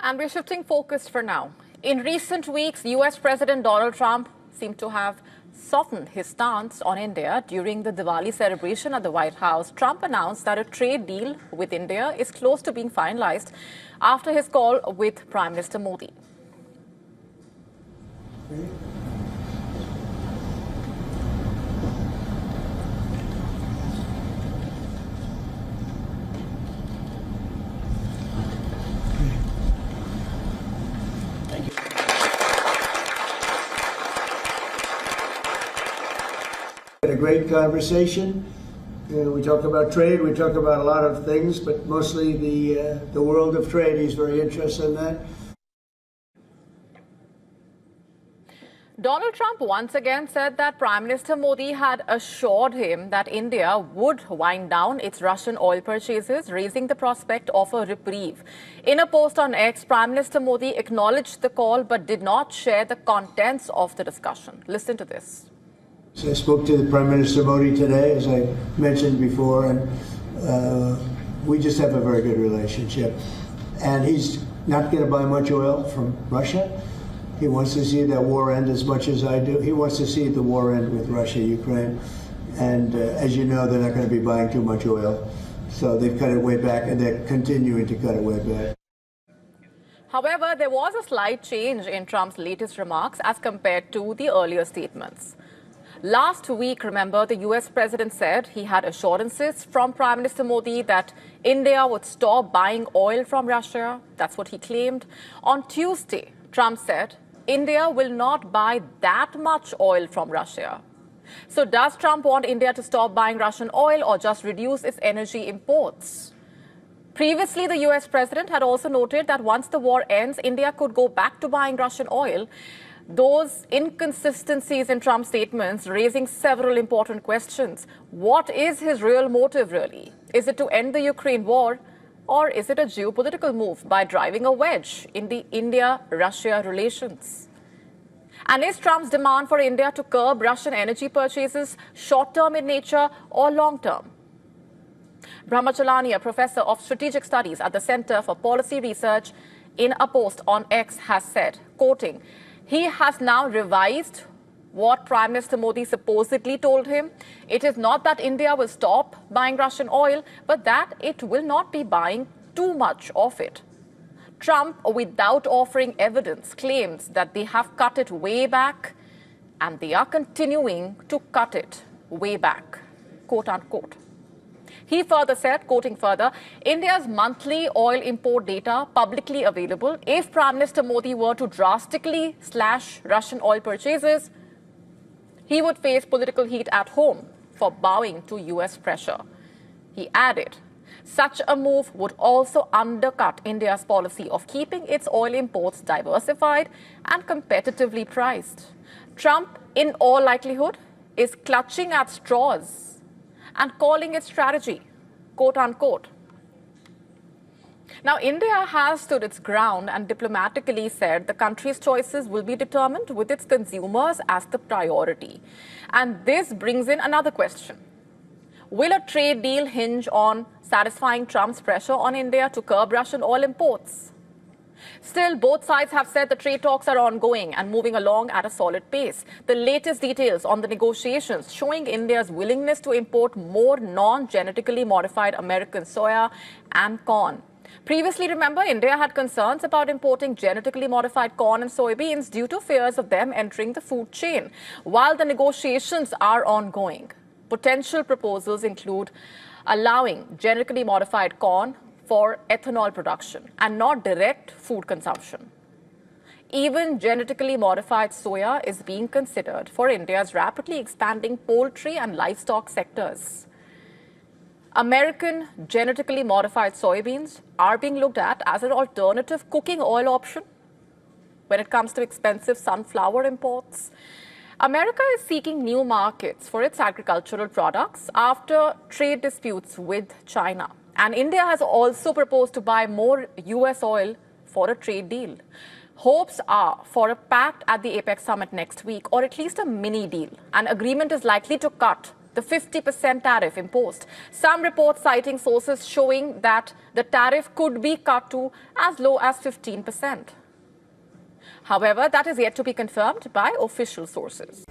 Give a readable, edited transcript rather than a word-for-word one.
And we're shifting focus for now. In recent weeks, US President Donald Trump seemed to have softened his stance on India during the Diwali celebration at the White House. Trump announced that a trade deal with India is close to being finalized after his call with Prime Minister Modi. A great conversation. We talk about trade, we talk about a lot of things, but mostly the world of trade. He's very interested in that. Donald Trump once again said that Prime Minister Modi had assured him that India would wind down its Russian oil purchases, raising the prospect of a reprieve. In a post on X, Prime Minister Modi acknowledged the call but did not share the contents of the discussion. Listen to this. I spoke to the Prime Minister Modi today, as I mentioned before, and we just have a very good relationship. And he's not going to buy much oil from Russia. He wants to see that war end as much as I do. He wants to see the war end with Russia, Ukraine. And as you know, they're not going to be buying too much oil. So they've cut it way back, and they're continuing to cut it way back. However, there was a slight change in Trump's latest remarks as compared to the earlier statements. Last week, remember, the US president said he had assurances from Prime Minister Modi that India would stop buying oil from Russia. That's what he claimed. On Tuesday, Trump said India will not buy that much oil from Russia. So does Trump want India to stop buying Russian oil or just reduce its energy imports? Previously, the US president had also noted that once the war ends, India could go back to buying Russian oil. Those inconsistencies in Trump's statements raising several important questions. What is his real motive, really? Is it to end the Ukraine war, or is it a geopolitical move by driving a wedge in the India-Russia relations? And is Trump's demand for India to curb Russian energy purchases short-term in nature or long-term? Brahmachalani, a professor of strategic studies at the Center for Policy Research, in a post on X has said, quoting, he has now revised what Prime Minister Modi supposedly told him. It is not that India will stop buying Russian oil, but that it will not be buying too much of it. Trump, without offering evidence, claims that they have cut it way back, and they are continuing to cut it way back, quote unquote. He further said, quoting further, India's monthly oil import data publicly available. If Prime Minister Modi were to drastically slash Russian oil purchases, he would face political heat at home for bowing to US pressure. He added, such a move would also undercut India's policy of keeping its oil imports diversified and competitively priced. Trump, in all likelihood, is clutching at straws and calling it strategy, quote unquote. Now, India has stood its ground and diplomatically said the country's choices will be determined with its consumers as the priority. And this brings in another question. Will a trade deal hinge on satisfying Trump's pressure on India to curb Russian oil imports? Still, both sides have said the trade talks are ongoing and moving along at a solid pace. The latest details on the negotiations showing India's willingness to import more non-genetically modified American soya and corn. Previously, remember, India had concerns about importing genetically modified corn and soybeans due to fears of them entering the food chain. While the negotiations are ongoing, potential proposals include allowing genetically modified corn for ethanol production and not direct food consumption. Even genetically modified soya is being considered for India's rapidly expanding poultry and livestock sectors. American genetically modified soybeans are being looked at as an alternative cooking oil option when it comes to expensive sunflower imports. America is seeking new markets for its agricultural products after trade disputes with China. And India has also proposed to buy more US oil for a trade deal. Hopes are for a pact at the APEC summit next week, or at least a mini deal. An agreement is likely to cut the 50% tariff imposed. Some reports citing sources showing that the tariff could be cut to as low as 15%. However, that is yet to be confirmed by official sources.